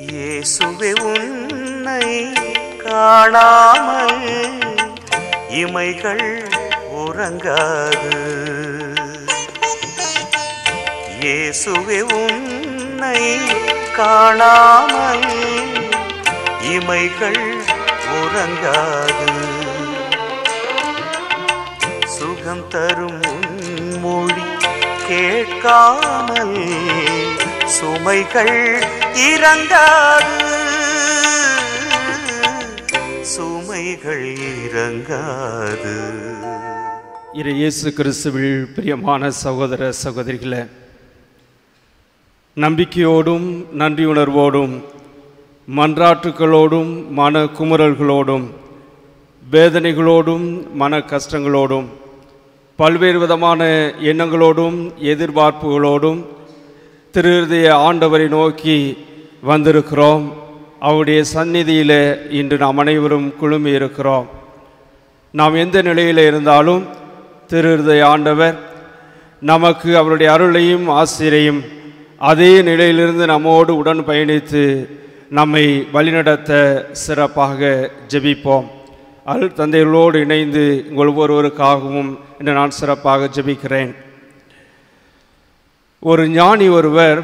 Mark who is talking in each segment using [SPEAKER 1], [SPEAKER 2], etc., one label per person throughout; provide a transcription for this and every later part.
[SPEAKER 1] இயேசுவே உன்னை காணாமல் இமைகள் உறங்காது. இயேசுவே உன்னை காணாமல் இமைகள் உறங்காது. சுகம் தரும் மொழி கேட்காமல் சுமைகள் இறங்காது. சுமைகள் இறங்காது.
[SPEAKER 2] இயேசு கிறிஸ்துவில் பிரியமான சகோதர சகோதரிகளே, நம்பிக்கையோடும் நன்றி உணர்வோடும் மன்றாட்டுகளோடும் மன குமுறல்களோடும் வேதனைகளோடும் மன கஷ்டங்களோடும் பல்வேறு விதமான எண்ணங்களோடும் எதிர்பார்ப்புகளோடும் திருஹிருதய ஆண்டவரை நோக்கி வந்திருக்கிறோம். அவருடைய சந்நிதியில் இன்று நாம் அனைவரும் குழுமி இருக்கிறோம். நாம் எந்த நிலையில் இருந்தாலும் திருஹிருதய ஆண்டவர் நமக்கு அவருடைய அருளையும் ஆசிரியையும் அதே நிலையிலிருந்து நம்மோடு உடன் பயணித்து நம்மை வழிநடத்த சிறப்பாக ஜெபிப்போம். அருள் தந்தைகளோடு இணைந்து உங்கள் ஒவ்வொருவருக்காகவும் இன்று நான் சிறப்பாக ஜெபிக்கிறேன். ஒரு ஞானி ஒருவர்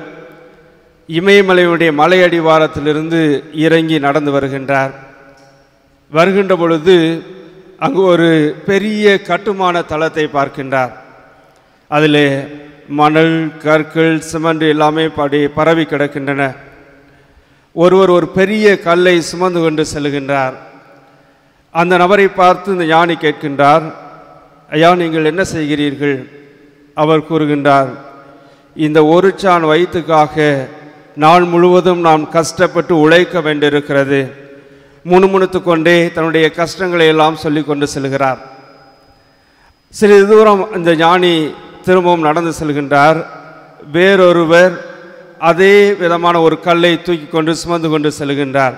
[SPEAKER 2] இமயமலையுடைய மலையடிவாரத்திலிருந்து இறங்கி நடந்து வருகின்ற பொழுது அங்கு ஒரு பெரிய கட்டுமான தளத்தை பார்க்கின்றார். அதில் மணல், கற்கள், சிமெண்ட் எல்லாமே பரவி கிடக்கின்றன. ஒருவர் ஒரு பெரிய கல்லை சுமந்து கொண்டு செல்கின்றார். அந்த நபரை பார்த்து இந்த ஞானி கேட்கின்றார், ஐயா, நீங்கள் என்ன செய்கிறீர்கள்? அவர் கூறுகின்றார், இந்த ஒரு சான் வயிற்றுக்காக நாள் முழுவதும் நாம் கஷ்டப்பட்டு உழைக்க வேண்டியிருக்கிறது. முணுமுணுத்து கொண்டே தன்னுடைய கஷ்டங்களை எல்லாம் சொல்லி கொண்டு செல்கிறார். சிறிது தூரம் இந்த ஞானி திரும்பவும் நடந்து செல்கின்றார். வேறொருவர் அதே விதமான ஒரு கல்லை தூக்கி கொண்டு சுமந்து கொண்டு செல்கின்றார்.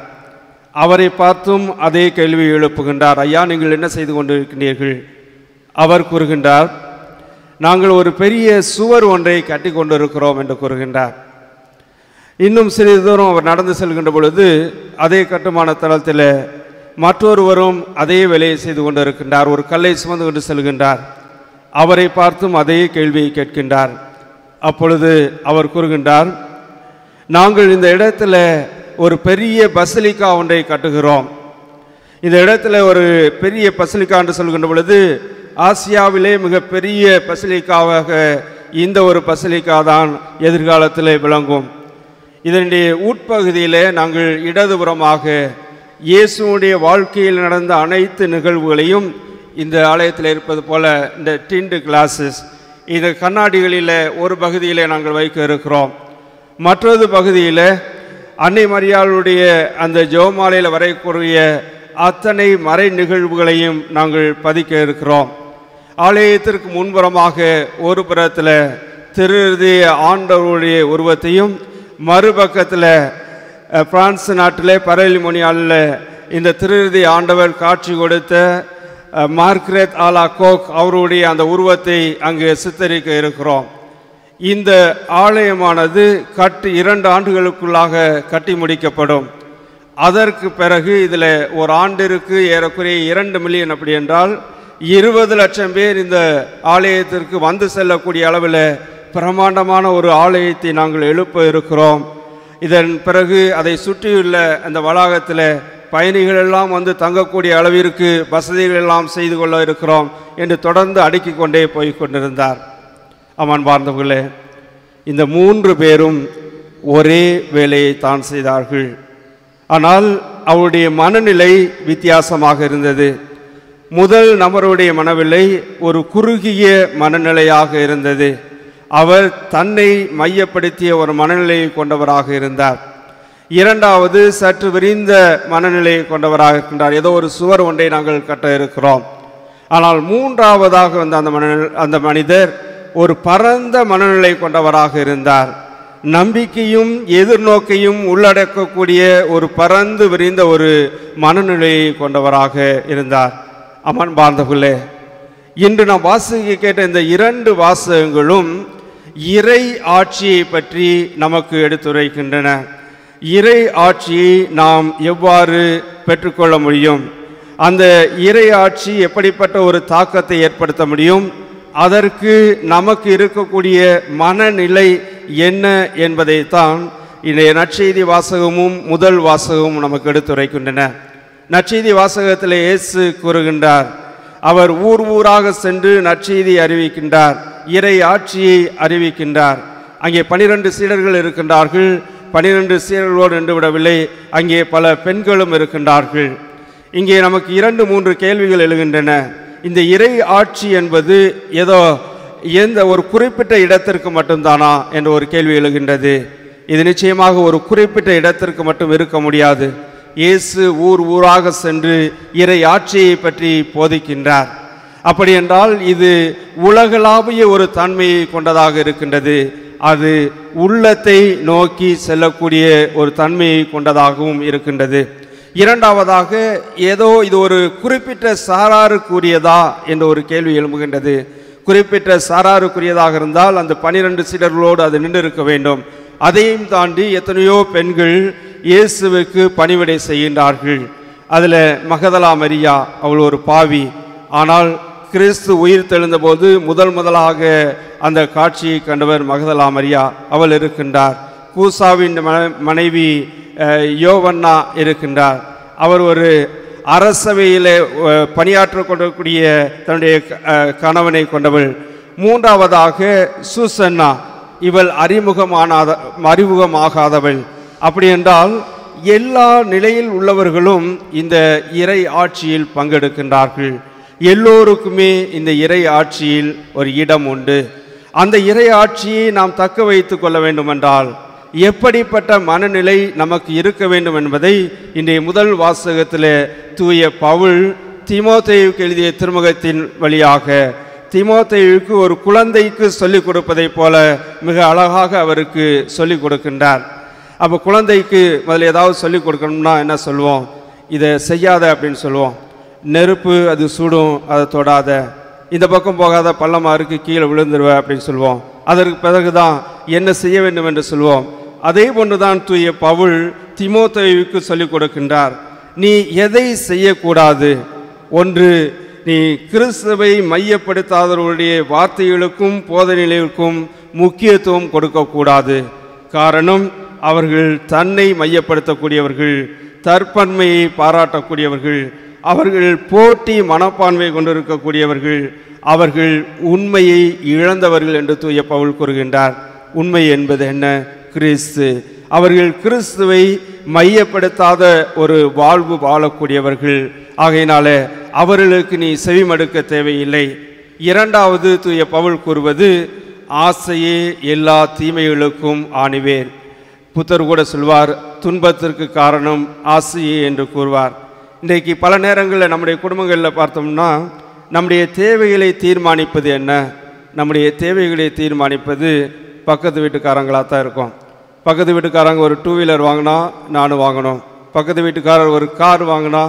[SPEAKER 2] அவரை பார்த்தும் அதே கேள்வி எழுப்புகின்றார், ஐயா, நீங்கள் என்ன செய்து கொண்டிருக்கிறீர்கள்? அவர் கூறுகின்றார், நாங்கள் ஒரு பெரிய சுவர் ஒன்றை கட்டி கொண்டிருக்கிறோம் என்று கூறுகின்றார். இன்னும் சிறிது தூரம் அவர் நடந்து செல்கின்ற பொழுது அதே கட்டுமான தளத்தில் மற்றொருவரும் அதே வேலையை செய்து கொண்டிருக்கின்றார். ஒரு கல்லை சுமந்து கொண்டு செல்கின்றார். அவரை பார்த்தும் அதே கேள்வியை கேட்கின்றார். அப்பொழுது அவர் கூறுகின்றார், நாங்கள் இந்த இடத்துல ஒரு பெரிய பசிலிக்கா ஒன்றை கட்டுகிறோம். இந்த இடத்துல ஒரு பெரிய பசிலிக்கா என்று சொல்கின்ற பொழுது ஆசியாவிலே மிகப்பெரிய பசிலிக்காவாக இந்த ஒரு பசிலிக்கா தான் எதிர்காலத்தில் விளங்கும். இதனுடைய உட்பகுதியில் நாங்கள் இடதுபுறமாக இயேசுடைய வாழ்க்கையில் நடந்த அனைத்து நிகழ்வுகளையும் இந்த ஆலயத்தில் இருப்பது போல இந்த டிண்டு கிளாஸஸ், இந்த கண்ணாடிகளில் ஒரு பகுதியில் நாங்கள் வைக்க இருக்கிறோம். மற்றொரு பகுதியில் அன்னை மரியாளுடைய அந்த ஜெபமாலையில் வரைக்கூடிய அத்தனை மறை நிகழ்வுகளையும் நாங்கள் பதிக்க இருக்கிறோம். ஆலயத்திற்கு முன்புறமாக ஒரு புறத்தில் திருஹிருதய ஆண்டவருடைய உருவத்தையும், மறுபக்கத்தில் பிரான்ஸ் நாட்டிலே பரலிமோனியாலில் இந்த திருஹிருதய ஆண்டவர் காட்சி கொடுத்த மார்க்ரெத் ஆலாகோக் அவருடைய அந்த உருவத்தை அங்கு சித்தரிக்க இருக்கிறோம். இந்த ஆலயமானது 2 ஆண்டுகளுக்குள்ளாக கட்டி முடிக்கப்படும். அதற்கு பிறகு இதில் ஒரு ஆண்டிற்கு ஏறக்குறைய 2 மில்லியன், அப்படி என்றால் 20 லட்சம் பேர் இந்த ஆலயத்திற்கு வந்து செல்லக்கூடிய அளவில் பிரமாண்டமான ஒரு ஆலயத்தை நாங்கள் எழுப்ப இருக்கிறோம். இதன் பிறகு அதை சுற்றியுள்ள அந்த வளாகத்தில் பயணிகள் எல்லாம் வந்து தங்கக்கூடிய அளவிற்கு வசதிகள் எல்லாம் செய்து கொள்ள இருக்கிறோம் என்று தொடர்ந்து அடுக்கிக் கொண்டே போய் கொண்டிருந்தார். அமன் பார்ந்தவர்களே, இந்த 3 பேரும் ஒரே வேலையை தான் செய்தார்கள். ஆனால் அவருடைய மனநிலை வித்தியாசமாக இருந்தது. முதல் நபருடைய மனநிலை ஒரு குறுகிய மனநிலையாக இருந்தது. அவர் தன்னை மையப்படுத்திய ஒரு மனநிலையை கொண்டவராக இருந்தார். இரண்டாவது சற்று விரிந்த மனநிலையை கொண்டவராக இருக்கின்றார். ஏதோ ஒரு சுவர் ஒன்றை நாங்கள் கட்ட இருக்கிறோம். ஆனால் மூன்றாவதாக வந்த அந்த மனிதர் ஒரு பரந்த மனநிலை கொண்டவராக இருந்தார். நம்பிக்கையும் எதிர்நோக்கையும் உள்ளடக்கக்கூடிய ஒரு பரந்து விரிந்த ஒரு மனநிலையை கொண்டவராக இருந்தார். அமன் பார்ந்தவர்களே, இன்று நாம் வாசிக்க கேட்ட இந்த 2 வாசகங்களும் இறை ஆட்சியை பற்றி நமக்கு எடுத்துரைக்கின்றன. இறை ஆட்சியை நாம் எவ்வாறு பெற்றுக்கொள்ள முடியும்? அந்த இறை ஆட்சி எப்படிப்பட்ட ஒரு தாக்கத்தை ஏற்படுத்த முடியும்? அதற்கு நமக்கு இருக்கக்கூடிய மனநிலை என்ன என்பதைத்தான் இன்றைய நற்செய்தி வாசகமும் முதல் வாசகமும் நமக்கு எடுத்துரைக்கின்றன. நற்செய்தி வாசகத்தில் இயேசு கூறுகின்றார், அவர் ஊர் ஊராக சென்று நற்செய்தி அறிவிக்கின்றார், இறை ஆட்சியை அறிவிக்கின்றார். அங்கே 12 சீடர்கள் இருக்கின்றார்கள். 12 சீடர்களோடு நின்று விடவில்லை, அங்கே பல பெண்களும் இருக்கின்றார்கள். இங்கே நமக்கு 2-3 கேள்விகள் எழுகின்றன. இந்த இறை ஆட்சி என்பது ஏதோ எந்த ஒரு குறிப்பிட்ட இடத்திற்கு மட்டும்தானா என்ற ஒரு கேள்வி எழுகின்றது. இது நிச்சயமாக ஒரு குறிப்பிட்ட இடத்திற்கு மட்டும் இருக்க முடியாது. இயேசு ஊர் ஊராக சென்று இறை ஆட்சியை பற்றி போதிக்கின்றார். அப்படி என்றால் இது உலகளாவிய ஒரு தன்மையை கொண்டதாக இருக்கின்றது. அது உள்ளத்தை நோக்கி செல்லக்கூடிய ஒரு தன்மையை கொண்டதாகவும் இருக்கின்றது. இரண்டாவதாக, ஏதோ இது ஒரு குறிப்பிட்ட சாராருக்குரியதா என்ற ஒரு கேள்வி எழும்புகின்றது. குறிப்பிட்ட சாராருக்குரியதாக இருந்தால் அந்த 12 சீடர்களோடு அது நின்று இருக்க வேண்டும். அதையும் தாண்டி எத்தனையோ பெண்கள் இயேசுவுக்கு பணிவிடை செய்கின்றார்கள். அதில் மகதலா மரியா, அவள் ஒரு பாவி. ஆனால் கிறிஸ்து உயிர் தெழுந்தபோது முதலாக அந்த காட்சியை கண்டவர் மகதலா மரியா, அவள் இருக்கின்றார். கூசாவின் மனைவி யோவன்னா இருக்கின்றார். அவர் ஒரு அரசவையிலே பணியாற்ற கொள்ளக்கூடிய தன்னுடைய கணவனை கொண்டவள். மூன்றாவதாக சூசன்னா, இவள் அறிமுகமாகாதவள். அப்படி என்றால் எல்லா நிலையில் உள்ளவர்களும் இந்த இறை ஆட்சியில் பங்கெடுக்கின்றார்கள். எல்லோருக்குமே இந்த இறை ஆட்சியில் ஒரு இடம் உண்டு. அந்த இறை ஆட்சியை நாம் தக்க வைத்து கொள்ள வேண்டுமென்றால் எப்படிப்பட்ட மனநிலை நமக்கு இருக்க வேண்டும் என்பதை இன்றைய முதல் வாசகத்தில் தூய பவுல் தீமோத்தேயுவுக்கு எழுதிய திருமுகத்தின் வழியாக தீமோத்தேயுவுக்கு ஒரு குழந்தைக்கு சொல்லிக் கொடுப்பதைப் போல மிக அழகாக அவருக்கு சொல்லிக் கொடுக்கின்றார். அப்போ குழந்தைக்கு முதல்ல ஏதாவது சொல்லிக் கொடுக்கணும்னா என்ன சொல்லுவோம்? இதை செய்யாத அப்படின்னு சொல்லுவோம். நெருப்பு அது சுடும், அதை தொடாத, இந்த பக்கம் போகாத, பள்ளமாக இருக்கு, கீழே விழுந்துருவ அப்படின்னு சொல்லுவோம். அதற்கு பிறகுதான் என்ன செய்ய வேண்டும் என்று சொல்லுவோம். அதே போன்றுதான் தூய பவுல் தீமோத்தேயுவுக்கு சொல்லிக் கொடுக்கின்றார். நீ எதை செய்யக்கூடாது? ஒன்று, நீ கிறிஸ்துவை மையப்படுத்தாதவர்களுடைய வார்த்தைகளுக்கும் போதனைகளுக்கும் முக்கியத்துவம் கொடுக்கக்கூடாது. காரணம், அவர்கள் தன்னை மையப்படுத்தக்கூடியவர்கள், தற்பன்மையை பாராட்டக்கூடியவர்கள், அவர்கள் போட்டி மனப்பான்மை கொண்டிருக்கக்கூடியவர்கள், அவர்கள் உண்மையை இழந்தவர்கள் என்று தூய பவுல் கூறுகின்றார். உண்மை என்பது என்ன? கிறிஸ்து. அவர்கள் கிறிஸ்துவை மையப்படுத்தாத ஒரு வாழ்வு வாழக்கூடியவர்கள். ஆகையினால அவர்களுக்கு நீ செவிமடுக்க தேவையில்லை. இரண்டாவது தூய பவுல் கூறுவது, ஆசையே எல்லா தீமைகளுக்கும் ஆணிவேர். புத்தர் கூட சொல்வார், துன்பத்திற்கு காரணம் ஆசையே என்று கூறுவார். இன்றைக்கு பல நேரங்களில் நம்முடைய குடும்பங்களில் பார்த்தோம்னா நம்முடைய தேவைகளை தீர்மானிப்பது என்ன? நம்முடைய தேவைகளை தீர்மானிப்பது பக்கத்து வீட்டுக்காரங்களாக தான் இருக்கும். பக்கத்து வீட்டுக்காரங்க ஒரு 2 வீலர் வாங்கினா நானும் வாங்கணும். பக்கத்து வீட்டுக்காரர் ஒரு கார் வாங்கினா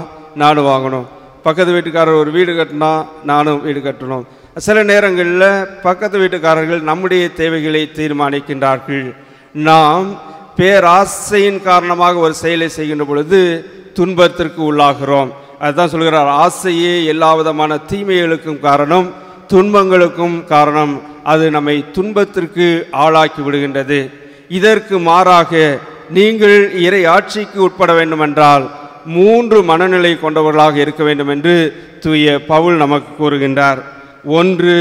[SPEAKER 2] நானும் வாங்கணும். பக்கத்து வீட்டுக்காரர் ஒரு வீடு கட்டினா நானும் வீடு கட்டணும். சில நேரங்களில் பக்கத்து வீட்டுக்காரர்கள் நம்முடைய தேவைகளை தீர்மானிக்கின்றார்கள். நாம் பேராசையின் காரணமாக ஒரு செயலை செய்கின்ற பொழுது துன்பத்திற்கு உள்ளாகிறோம். அதுதான் சொல்கிறார், ஆசையே எல்லா விதமான தீமைகளுக்கும் காரணம், துன்பங்களுக்கும் காரணம். அது நம்மை துன்பத்திற்கு ஆளாக்கி விடுகின்றது. இதற்கு மாறாக நீங்கள் இறை ஆட்சிக்கு உட்பட வேண்டுமென்றால் 3 மனநிலை கொண்டவர்களாக இருக்க வேண்டும் என்று தூய பவுல் நமக்கு கூறுகின்றார். ஒன்று,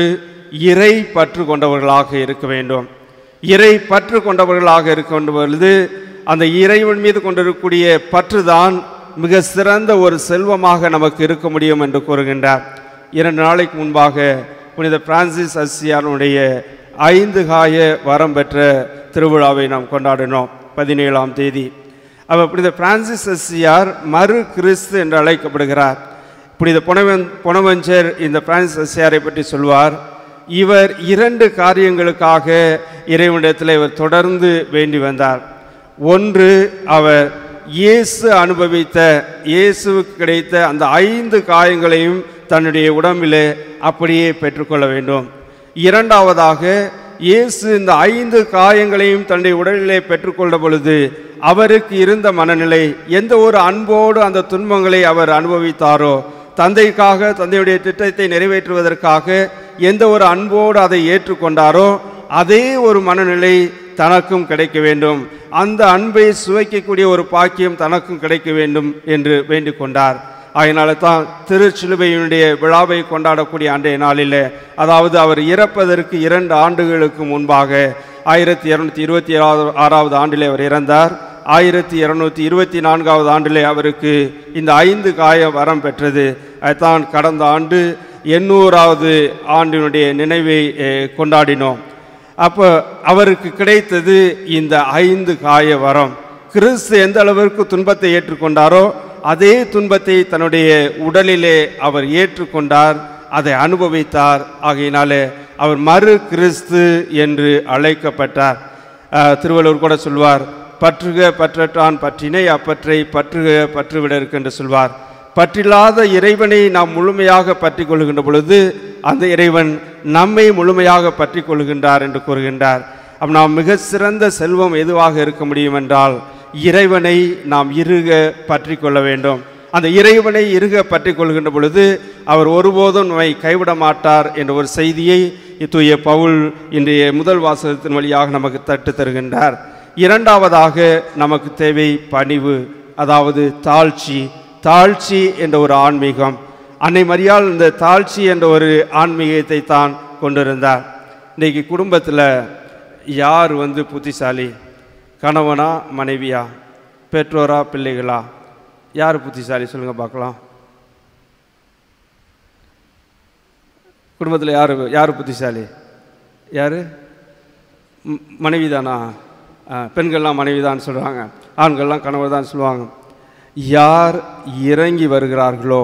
[SPEAKER 2] இறை பற்று கொண்டவர்களாக இருக்க வேண்டும். இறை பற்று கொண்டவர்களாக இருக்க பொழுது அந்த இறைவன் மீது கொண்டிருக்கக்கூடிய பற்றுதான் மிக சிறந்த ஒரு செல்வமாக நமக்கு இருக்க முடியும் என்று கூறுகின்றார். 2 நாளைக்கு முன்பாக புனித பிரான்சிஸ் அசியாருடைய 5 காய வரம் பெற்ற திருவிழாவை நாம் கொண்டாடினோம், 17ஆம் தேதி. அவர் புனித பிரான்சிஸ் அசியார் மறு கிறிஸ்து என்று அழைக்கப்படுகிறார். புனித பொனவெஞ்சர் இந்த பிரான்சிஸ் அசியாரை பற்றி சொல்வார், இவர் 2 காரியங்களுக்காக இறைவனிடத்தில் இவர் தொடர்ந்து வேண்டி வந்தார். ஒன்று, அவர் இயேசு அனுபவித்த, இயேசுவுக்கு கிடைத்த அந்த 5 காயங்களையும் தன்னுடைய உடம்பிலே அப்படியே பெற்றுக்கொள்ள வேண்டும். இரண்டாவதாக, இயேசு இந்த 5 காயங்களையும் தன்னுடைய உடலிலே பெற்றுக்கொண்ட பொழுது அவருக்கு இருந்த மனநிலை, எந்த ஒரு அன்போடு அந்த துன்பங்களை அவர் அனுபவித்தாரோ, தந்தைக்காக, தந்தையுடைய திட்டத்தை நிறைவேற்றுவதற்காக எந்த ஒரு அன்போடு அதை ஏற்றுக்கொண்டாரோ, அதே ஒரு மனநிலை தனக்கும் கிடைக்க வேண்டும். அந்த அன்பை சுவைக்கக்கூடிய ஒரு பாக்கியம் தனக்கும் கிடைக்க வேண்டும் என்று வேண்டிக் கொண்டார். அதனால தான் திருச்சிலுவையினுடைய விழாவை கொண்டாடக்கூடிய அன்றைய நாளில், அதாவது அவர் இறப்பதற்கு 2 ஆண்டுகளுக்கு முன்பாக 1226வது ஆண்டிலே அவர் இறந்தார். 1224வது ஆண்டிலே அவருக்கு இந்த 5 காய வரம் பெற்றது. அதுதான் கடந்த ஆண்டு 800வது ஆண்டினுடைய நினைவை கொண்டாடினோம். அப்போ அவருக்கு கிடைத்தது இந்த 5 காய வரம். கிறிஸ்து எந்த அளவிற்கு துன்பத்தை ஏற்றுக்கொண்டாரோ, அதே துன்பத்தை தன்னுடைய உடலிலே அவர் ஏற்றுக்கொண்டார், அதை அனுபவித்தார். ஆகையினாலே அவர் மறு கிறிஸ்து என்று அழைக்கப்பட்டார். திருவள்ளுவர் கூட சொல்வார், பற்றுக பற்றற்றான் பற்றினை, அப்பற்றை பற்றுக பற்றுவிடற்கு என்று சொல்வார். பற்றில்லாத இறைவனை நாம் முழுமையாக பற்றி கொள்கின்ற பொழுது அந்த இறைவன் நம்மை முழுமையாக பற்றி கொள்கின்றார் என்று கூறுகின்றார். நாம் மிக சிறந்த செல்வம் எதுவாக இருக்க முடியும் என்றால், இறைவனை நாம் இறுக பற்றி கொள்ள வேண்டும். அந்த இறைவனை இறுக பற்றி கொள்கின்ற பொழுது அவர் ஒருபோதும் நம்மை கைவிட மாட்டார் என்ற ஒரு செய்தியை தூய பவுல் இன்றைய முதல் வாசகத்தின் வழியாக நமக்கு தட்டு தருகின்றார். இரண்டாவதாக நமக்கு தேவை பணிவு, அதாவது தாழ்ச்சி. தாழ்ச்சி என்ற ஒரு ஆன்மீகம். அன்னை மரியாள் இந்த தாழ்ச்சி என்ற ஒரு ஆன்மீகத்தை தான் கொண்டிருந்தார். இன்றைக்கு குடும்பத்தில் யார் புத்திசாலி? கணவனா மனைவியா? பெற்றோரா பிள்ளைகளா? யார் புத்திசாலி சொல்லுங்கள் பார்க்கலாம். குடும்பத்தில் யார் புத்திசாலி? யார்? மனைவி தானா? பெண்கள்லாம் மனைவி தான் சொல்கிறாங்க, ஆண்கள்லாம் கணவர் தான் சொல்லுவாங்க. யார் இறங்கி வருகிறார்களோ,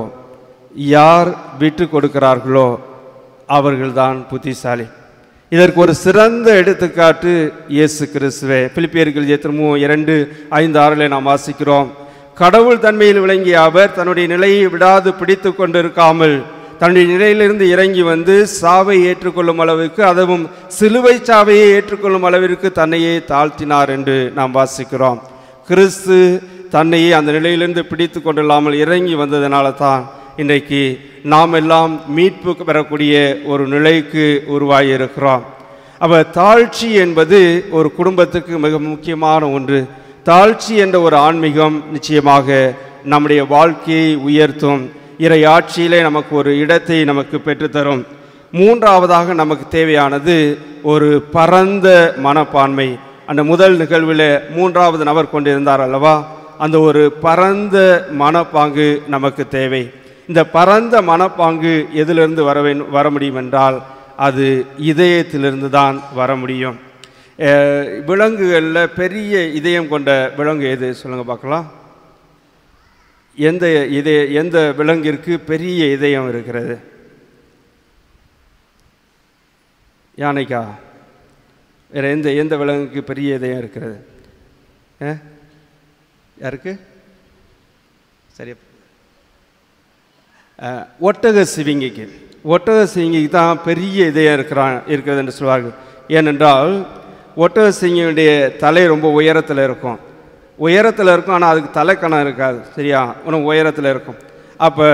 [SPEAKER 2] யார் விட்டு கொடுக்கிறார்களோ அவர்கள்தான் புத்திசாலி. இதற்கு ஒரு சிறந்த எடுத்துக்காட்டு இயேசு கிறிஸ்துவே. பிலிப்பியர்கள் 2:5-6 நாம் வாசிக்கிறோம். கடவுள் தன்மையில் விளங்கிய அவர் தன்னுடைய நிலையை விடாது பிடித்து கொண்டிருக்காமல் தன்னுடைய நிலையிலிருந்து இறங்கி சாவை ஏற்றுக்கொள்ளும் அளவிற்கு, அதுவும் சிலுவை சாவையை ஏற்றுக்கொள்ளும் அளவிற்கு தன்னையே தாழ்த்தினார் என்று நாம் வாசிக்கிறோம். கிறிஸ்து தன்னையே அந்த நிலையிலிருந்து பிடித்து கொண்டில்லாமல் இறங்கி வந்ததனால தான் இன்றைக்கு நாம் எல்லாம் மீட்பு பெறக்கூடிய ஒரு நிலைக்கு உருவாகி இருக்கிறோம். அப்போ தாழ்ச்சி என்பது ஒரு குடும்பத்துக்கு மிக முக்கியமான ஒன்று. தாழ்ச்சி என்ற ஒரு ஆன்மீகம் நிச்சயமாக நம்முடைய வாழ்க்கையை உயர்த்தும், இறை ஆட்சியிலே நமக்கு ஒரு இடத்தை நமக்கு பெற்றுத்தரும். மூன்றாவதாக நமக்கு தேவையானது ஒரு பரந்த மனப்பான்மை. அந்த முதல் நிகழ்வில் 3வது நபர் கொண்டிருந்தார் அல்லவா, அந்த ஒரு பரந்த மனப்பாங்கு நமக்கு தேவை. இந்த பரந்த மனப்பாங்கு எதிலிருந்து வர முடியும் என்றால், அது இதயத்திலிருந்து தான் வர முடியும். விலங்குகளில் பெரிய இதயம் கொண்ட விலங்கு எது சொல்லுங்கள் பார்க்கலாம். எந்த விலங்கிற்கு பெரிய இதயம் இருக்கிறது? யானைக்கா? வேறு எந்த விலங்குக்கு பெரிய இதயம் இருக்கிறது? யாருக்கு? சரி, ஒட்டக சிவிங்கிக்கு. ஒட்டக சிவிங்கிக்கு தான் பெரிய இதயம் இருக்கிறது என்று சொல்வார்கள். ஏனென்றால் ஒட்டக சிவிங்கியுடைய தலை ரொம்ப உயரத்தில் இருக்கும். ஆனால் அதுக்கு தலைக்கணம் இருக்காது, சரியா? இன்னும் உயரத்தில் இருக்கும். அப்போ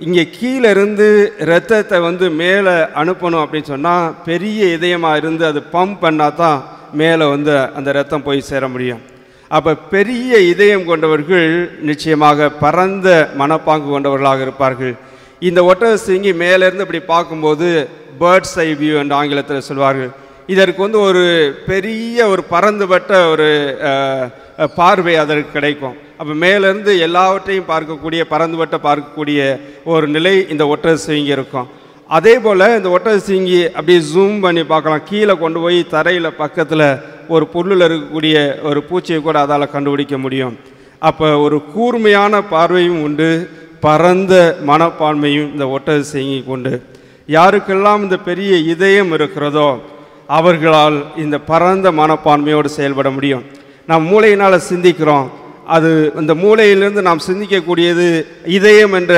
[SPEAKER 2] இங்கே கீழே இருந்து இரத்தத்தை மேலே அனுப்பணும் அப்படின்னு சொன்னால் பெரிய இதயமாக இருந்து அது பம்ப் பண்ணால் தான் மேலே அந்த இரத்தம் போய் சேர முடியும். அப்போ பெரிய இதயம் கொண்டவர்கள் நிச்சயமாக பரந்த மனப்பாங்கு கொண்டவர்களாக இருப்பார்கள். இந்த ஒட்டக சிவிங்கி மேலேருந்து இப்படி பார்க்கும்போது பேர்ட்ஸ் ஐ வியூ என்று ஆங்கிலத்தில் சொல்வார்கள். இதற்கு ஒரு பெரிய ஒரு பரந்துபட்ட ஒரு பார்வை அதற்கு கிடைக்கும். அப்போ மேலேருந்து எல்லாவற்றையும் பரந்துபட்ட பார்க்கக்கூடிய ஒரு நிலை இந்த ஒட்டக சிவிங்கி இருக்கும். அதே போல் இந்த ஒட்டக சிவிங்கி அப்படியே ஜூம் பண்ணி பார்க்கலாம். கீழே கொண்டு போய் தரையில் பக்கத்தில் ஒரு புல்லில் இருக்கக்கூடிய ஒரு பூச்சியை கூட அதால் கண்டுபிடிக்க முடியும். அப்போ ஒரு கூர்மையான பார்வையும் உண்டு, பரந்த மனப்பான்மையும் இந்த ஒட்டக சிவிங்கி உண்டு. யாருக்கெல்லாம் இந்த பெரிய இதயம் இருக்கிறதோ அவர்களால் இந்த பரந்த மனப்பான்மையோடு செயல்பட முடியும். நாம் மூளையினால் சிந்திக்கிறோம், அது இந்த மூளையிலிருந்து நாம் சிந்திக்கக்கூடியது இதயம் என்ற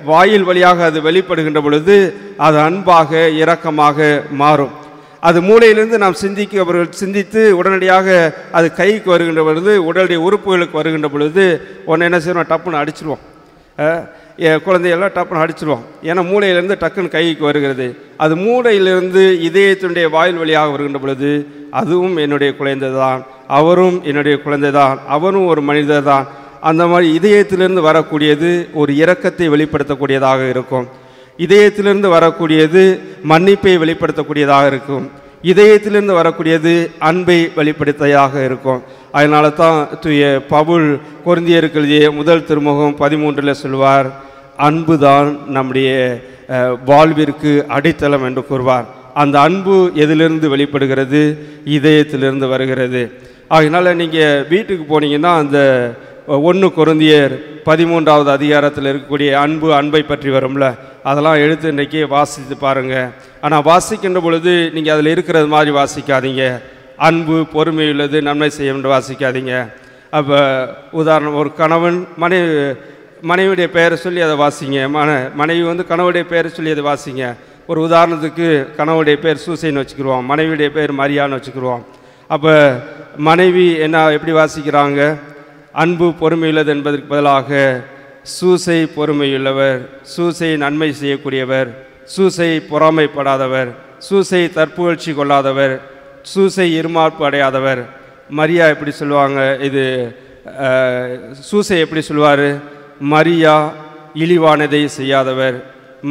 [SPEAKER 2] வாயில் வழியாக அது வெளிப்படுகின்ற பொழுது அது அன்பாக இரக்கமாக மாறும். அது மூளையிலிருந்து நாம் சிந்தித்து உடனடியாக அது கைக்கு வருகின்ற பொழுது, உடலுடைய உறுப்புகளுக்கு வருகின்ற பொழுது ஒன்று என்ன செய்வோம், டப்புன்னு அடிச்சிடுவோம். குழந்தையெல்லாம் டப்புன்னு அடிச்சிடுவோம். ஏன்னா மூளையிலிருந்து டக்குன்னு கைக்கு வருகிறது. அது மூளையிலிருந்து இதயத்தினுடைய வாயில் வழியாக வருகின்ற பொழுது அதுவும் என்னுடைய குழந்தை தான், அவரும் என்னுடைய குழந்தை தான், அவரும் ஒரு மனிதர் தான். அந்த மாதிரி இதயத்திலிருந்து வரக்கூடியது ஒரு இரக்கத்தை வெளிப்படுத்தக்கூடியதாக இருக்கும். இதயத்திலிருந்து வரக்கூடியது மன்னிப்பை வெளிப்படுத்தக்கூடியதாக இருக்கும். இதயத்திலிருந்து வரக்கூடியது அன்பை வெளிப்படுத்தியதாக இருக்கும். அதனால தான் தூய பவுல் கொரிந்தியருக்கு எழுதிய முதல் திருமுகம் 13 சொல்வார், அன்பு தான் நம்முடைய வாழ்விற்கு அடித்தளம் என்று கூறுவார். அந்த அன்பு எதிலிருந்து வெளிப்படுகிறது? இதயத்திலிருந்து வருகிறது. அதனால் நீங்கள் வீட்டுக்கு போனீங்கன்னா அந்த 1 கொரிந்தியர் 13வது அதிகாரத்தில் இருக்கக்கூடிய அன்பை பற்றி வரும்ல, அதெல்லாம் எடுத்து இன்றைக்கி வாசித்து பாருங்கள். ஆனால் வாசிக்கின்ற பொழுது நீங்கள் அதில் இருக்கிறது மாதிரி வாசிக்காதீங்க. அன்பு பொறுமையுள்ளது, நன்மை செய்யும் என்று வாசிக்காதீங்க. அப்போ உதாரணம், ஒரு கணவன் மனைவியுடைய பெயரை சொல்லி அதை வாசிங்க. மனைவி கணவனுடைய பெயரை சொல்லி அதை வாசிங்க. ஒரு உதாரணத்துக்கு கணவனுடைய பேர் சூசைன்னு வச்சுக்கிடுவோம், மனைவியுடைய பேர் மரியான்னு வச்சுக்கிடுவோம். அப்போ மனைவி எப்படி வாசிக்கிறாங்க? அன்பு பொறுமையுள்ளது என்பதற்கு பதிலாக சூசை பொறுமையுள்ளவர், சூசை நன்மை செய்யக்கூடியவர், சூசை பொறாமைப்படாதவர், சூசை தற்புகழ்ச்சி கொள்ளாதவர், சூசை இருமாப்பு அடையாதவர். மரியா எப்படி சொல்லுவாங்க? இது சூசை எப்படி சொல்லுவார்? மரியா இழிவானதை செய்யாதவர்,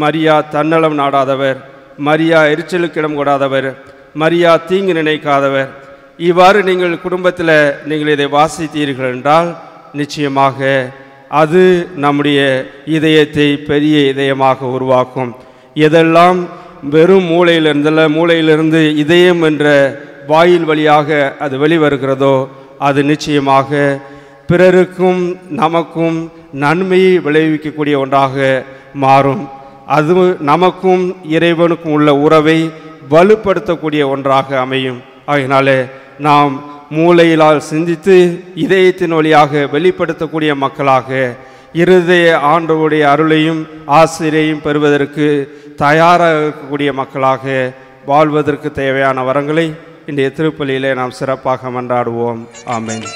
[SPEAKER 2] மரியா தன்னலம் நாடாதவர், மரியா எரிச்சலுக்கு இடம் கொடாதவர், மரியா தீங்கு நினைக்காதவர். இவ்வாறு நீங்கள் குடும்பத்தில் நீங்கள் இதை வாசித்தீர்கள் என்றால் நிச்சயமாக அது நம்முடைய இதயத்தை பெரிய இதயமாக உருவாக்கும். எதெல்லாம் வெறும் மூளையிலிருந்து இதயம் என்ற வாயில் வழியாக அது வெளிவருகிறதோ அது நிச்சயமாக பிறருக்கும் நமக்கும் நன்மையை விளைவிக்கக்கூடிய ஒன்றாக மாறும். அது நமக்கும் இறைவனுக்கும் உள்ள உறவை வலுப்படுத்தக்கூடிய ஒன்றாக அமையும். ஆகையினாலே நாம் மூளையிலால் சிந்தித்து இதயத்தின் வழியாக வெளிப்படுத்தக்கூடிய மக்களாக இருதய ஆண்டவருடைய அருளையும் ஆசிரியையும் பெறுவதற்கு தயாராக இருக்கக்கூடிய மக்களாக வாழ்வதற்கு தேவையான வரங்களை இன்றைய திருப்பலியிலே நாம் சிறப்பாக மன்றாடுவோம். ஆமென்.